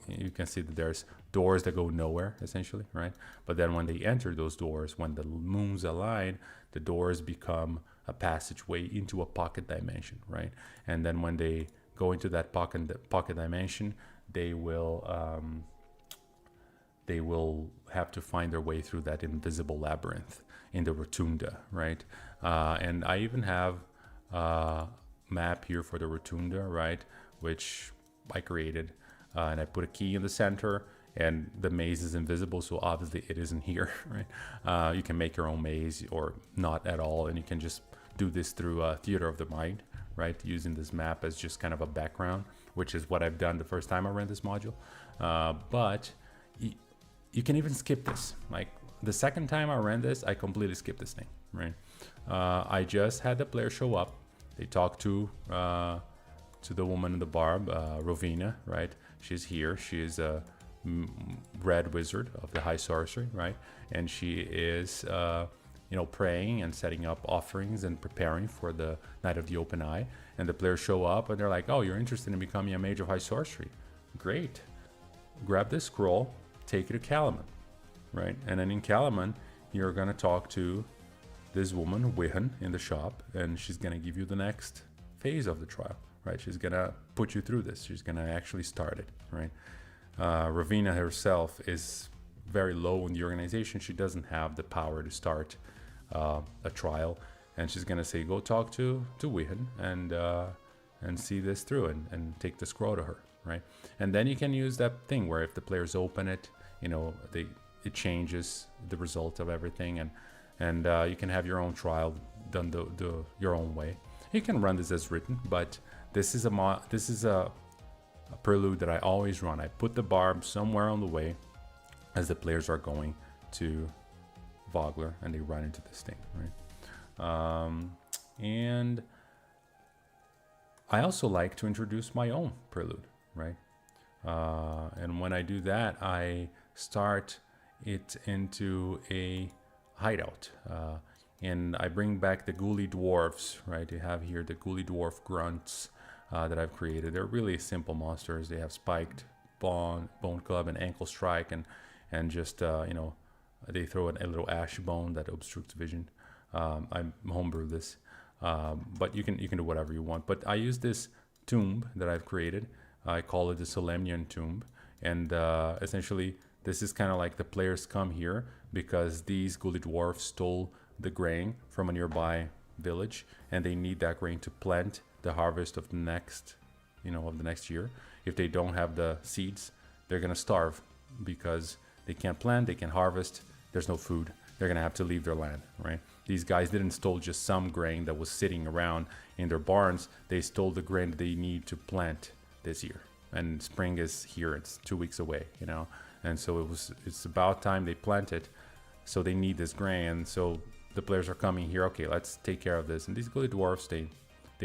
you can see that there's doors that go nowhere essentially, right? But then when they enter those doors, when the moons align, the doors become a passageway into a pocket dimension, right? And then when they go into that pocket dimension, they will have to find their way through that invisible labyrinth in the rotunda, right? And I even have a map here for the rotunda, right? Which I created, and I put a key in the center, and the maze is invisible, so obviously it isn't here, right? You can make your own maze or not at all, and you can just do this through Theater of the Mind, right? Using this map as just kind of a background, which is what I've done the first time I ran this module. But you can even skip this. Like the second time I ran this, I completely skipped this thing, right? I just had the player show up. They talk to the woman in the barb, Rovina, right? She's here. She is a red wizard of the high sorcery, right? And she is, praying and setting up offerings and preparing for the Night of the Open Eye. And the players show up and they're like, "Oh, you're interested in becoming a mage of high sorcery? Great. Grab this scroll, take it to Kalaman," right? And then in Kalaman, you're gonna talk to this woman, Wihan, in the shop, and she's gonna give you the next phase of the trial, right? She's gonna put you through this. She's gonna actually start it, right? Ravina herself is very low in the organization. She doesn't have the power to start a trial, and she's gonna say, "Go talk to Wihan and see this through and take the scroll to her," right? And then you can use that thing where if the players open it, it changes the result of everything, and you can have your own trial done your own way. You can run this as written, but this is a prelude that I always run. I put the barb somewhere on the way as the players are going to Vogler, and they run into this thing, right? And I also like to introduce my own prelude, right? And when I do that, I start it into a hideout, and I bring back the ghouly dwarves, right? You have here the ghouly dwarf grunts that I've created. They're really simple monsters. They have spiked bone club and ankle strike, and just they throw a little ash bone that obstructs vision. I homebrew this, but you can do whatever you want. But I use this tomb that I've created. I call it the Solemnian tomb, and essentially this is kind of like the players come here because these ghouly dwarfs stole the grain from a nearby village, and they need that grain to plant the harvest of the next year. If they don't have the seeds, they're gonna starve because they can't plant, they can't harvest, there's no food. They're gonna have to leave their land, right? These guys didn't stole just some grain that was sitting around in their barns. They stole the grain that they need to plant this year, and spring is here. It's 2 weeks away, and so it's about time they plant it. So they need this grain. So the players are coming here. Okay, let's take care of this. And these ghouly dwarfs, they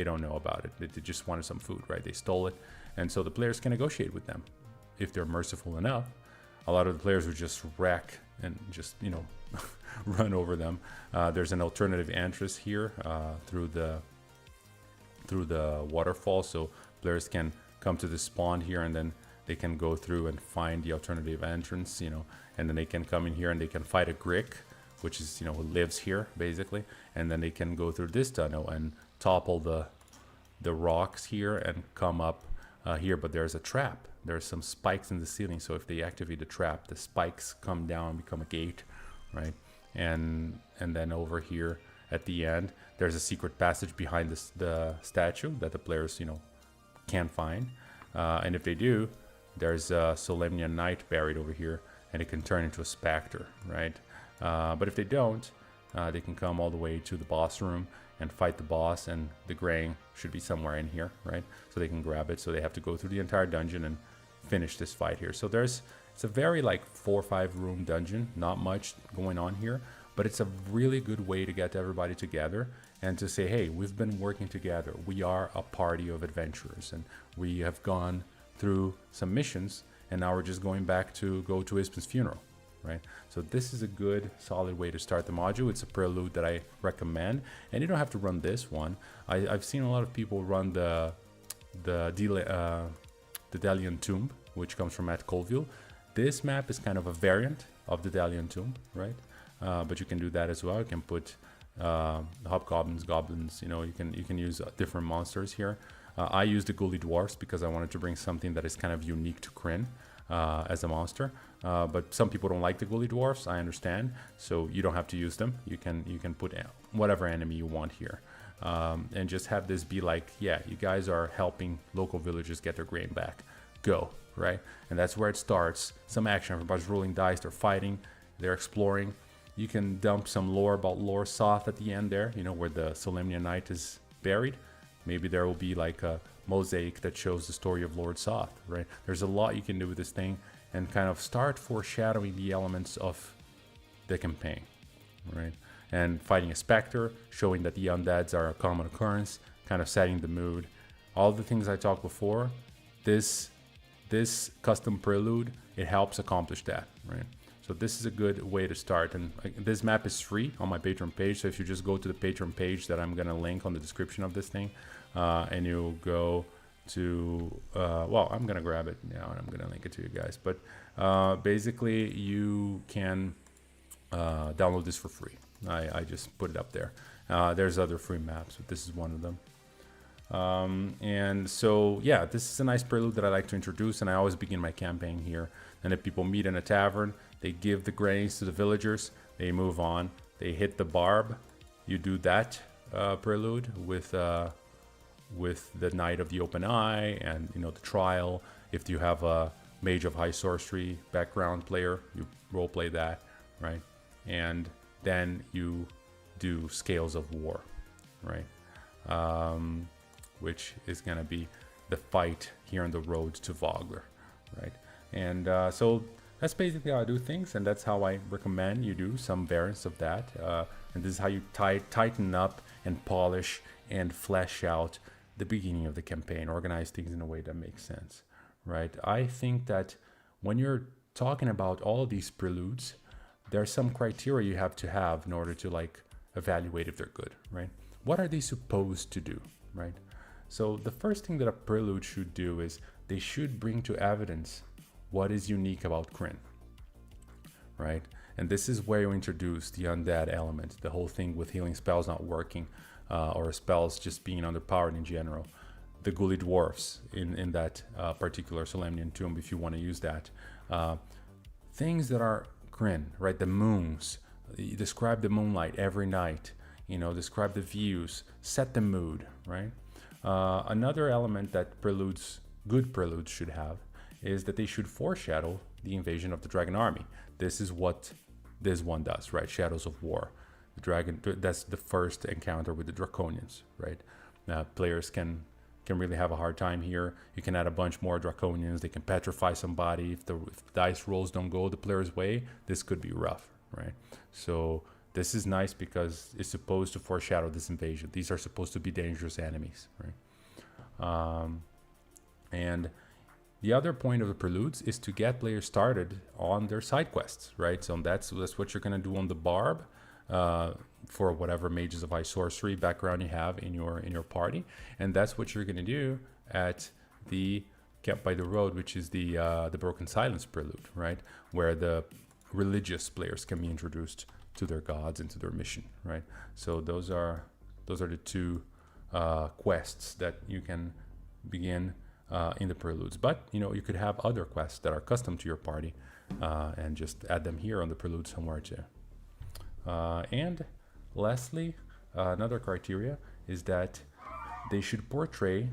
don't know about it. They just wanted some food, right? They stole it, and so the players can negotiate with them if they're merciful enough. A lot of the players would just wreck and just run over them. There's an alternative entrance here through the waterfall, so players can come to the spawn here, and then they can go through and find the alternative entrance, and then they can come in here and they can fight a Grick, which is who lives here basically, and then they can go through this tunnel and topple the rocks here and come up here. But there's a trap. There's some spikes in the ceiling, so if they activate the trap, the spikes come down and become a gate, right? And then over here at the end, there's a secret passage behind the statue that the players can't find, and if they do, there's a Solemnian Knight buried over here, and it can turn into a Spectre, right? But if they don't, they can come all the way to the boss room and fight the boss, and the grain should be somewhere in here, right? So they can grab it. So they have to go through the entire dungeon and finish this fight here. So there's It's a very like 4 or 5 room dungeon, not much going on here, but it's a really good way to get everybody together and to say, hey, we've been working together. We are a party of adventurers, and we have gone through some missions, and now we're just going back to go to Ispin's funeral, right? So this is a good, solid way to start the module. It's a prelude that I recommend, and you don't have to run this one. I've seen a lot of people run the Delian Tomb, which comes from Matt Colville. This map is kind of a variant of the Delian Tomb, right? But you can do that as well. You can put hobgoblins, goblins. You know, you can use different monsters here. I used the ghouly dwarfs because I wanted to bring something that is kind of unique to Kryn as a monster. But some people don't like the ghouly dwarfs. I understand. So you don't have to use them. You can put whatever enemy you want here, and just have this be like, yeah, you guys are helping local villagers get their grain back. Go, right? And that's where it starts. Some action. Everybody's rolling dice. They're fighting. They're exploring. You can dump some lore about Lord Soth at the end there, you know, where the Solemnian Knight is buried. Maybe there will be like a mosaic that shows the story of Lord Soth, right? There's a lot you can do with this thing and kind of start foreshadowing the elements of the campaign, right? And fighting a specter, showing that the undeads are a common occurrence, kind of setting the mood. All the things I talked before, this custom prelude, it helps accomplish that, right? So this is a good way to start, and this map is free on my Patreon page. So if you just go to the Patreon page that I'm gonna link on the description of this thing, and you'll go to, well, I'm gonna grab it now and I'm gonna link it to you guys. But basically, you can download this for free. I just put it up there. There's other free maps, but this is one of them. And so, yeah, this is a nice prelude that I like to introduce, and I always begin my campaign here. And if people meet in a tavern, they give the grains to the villagers, they move on, they hit the barb. You do that prelude with the Knight of the Open Eye and, you know, the trial. If you have a Mage of High Sorcery background player, you roleplay that, right? And then you do Scales of War, right? Which is gonna be the fight here on the road to Vogler, right? And so that's basically how I do things, and that's how I recommend you do some variants of that. And this is how you tighten up and polish and flesh out the beginning of the campaign, organize things in a way that makes sense, right? I think that when you're talking about all of these preludes, there are some criteria you have to have in order to like evaluate if they're good, right? What are they supposed to do, right? So the first thing that a prelude should do is they should bring to evidence what is unique about Kryn, right? And this is where you introduce the undead element, the whole thing with healing spells not working, or spells just being underpowered in general. The ghouly dwarfs in that particular Solemnian tomb, if you want to use that. Things that are Kryn, right? The moons, you describe the moonlight every night, you know, describe the views, set the mood, right? Another element that good preludes should have is that they should foreshadow the invasion of the dragon army. This is what this one does, right? Shadows of War. The dragon, that's the first encounter with the draconians, right? Players can really have a hard time here. You can add a bunch more draconians. They can petrify somebody. If the dice rolls don't go the player's way, this could be rough, right? So this is nice because it's supposed to foreshadow this invasion. These are supposed to be dangerous enemies, right? And the other point of the preludes is to get players started on their side quests, right? So that's what you're gonna do on the barb for whatever Mages of High Sorcery background you have in your party, and that's what you're gonna do at the Camp by the Road, which is the Broken Silence prelude, right? Where the religious players can be introduced to their gods and to their mission, right? So those are the two quests that you can begin in the preludes. But you know, you could have other quests that are custom to your party and just add them here on the prelude somewhere too. And lastly, another criteria is that they should portray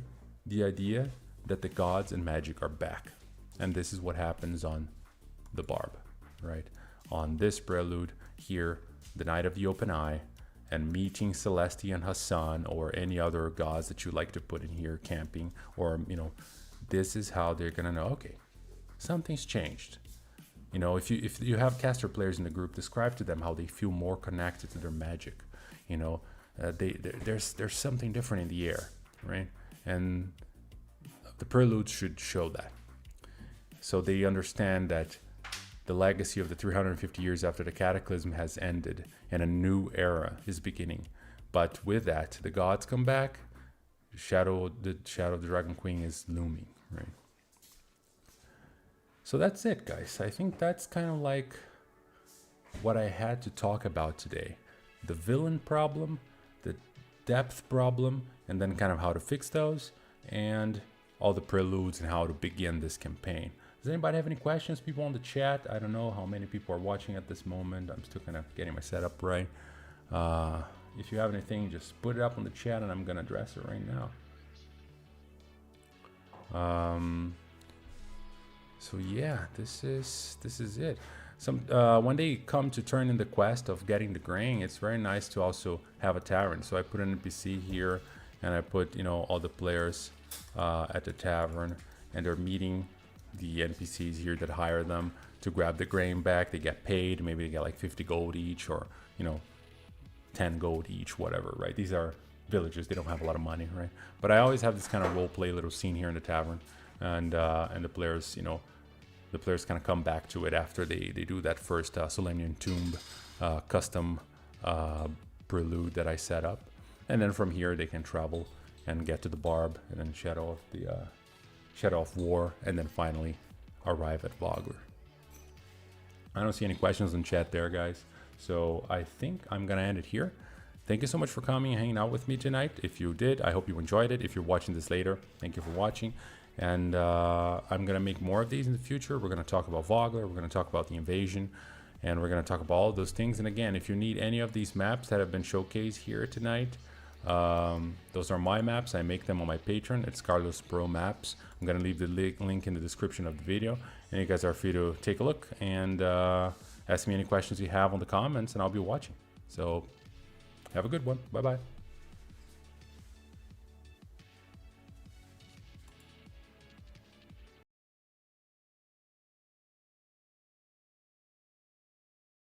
the idea that the gods and magic are back, and this is what happens on the barb, right? On this prelude here, the Knight of the Open Eye, and meeting Celestia and Hassan or any other gods that you like to put in here, camping, or, you know, this is how they're gonna know, okay, something's changed. You know, if you have caster players in the group, describe to them how they feel more connected to their magic. You know, there's something different in the air, right? And the preludes should show that, so they understand that the legacy of the 350 years after the cataclysm has ended and a new era is beginning. But with that, the gods come back. The shadow of the Dragon Queen is looming, right? So that's it, guys. I think that's kind of like what I had to talk about today. The villain problem, the depth problem, and then kind of how to fix those, and all the preludes and how to begin this campaign. Does anybody have any questions? People in the chat? I don't know how many people are watching at this moment. I'm still kind of getting my setup right. If you have anything, just put it up on the chat and I'm gonna address it right now. So yeah, this is it. When they come to turn in the quest of getting the grain, it's very nice to also have a tavern. So I put an NPC here, and I put, you know, all the players at the tavern, and they're meeting the NPCs here that hire them to grab the grain back. They get paid. Maybe they get like 50 gold each, or, you know, 10 gold each, whatever, right? These are villagers. They don't have a lot of money, right? But I always have this kind of role play little scene here in the tavern, and the players, you know, the players kind of come back to it after they do that first Solenian Tomb custom prelude that I set up. And then from here they can travel and get to the Barb, and then Shadow of War, and then finally arrive at Vogler. I don't see any questions in chat there, guys. So I think I'm gonna end it here. Thank you so much for coming and hanging out with me tonight. If you did, I hope you enjoyed it. If you're watching this later, thank you for watching. And I'm gonna make more of these in the future. We're gonna talk about Vogler, we're gonna talk about the invasion, and we're gonna talk about all of those things. And again, if you need any of these maps that have been showcased here tonight, those are my maps. I make them on my Patreon. It's Carlos Pro Maps. I'm gonna leave the link in the description of the video, and you guys are free to take a look and ask me any questions you have on the comments, and I'll be watching. So have a good one. Bye bye.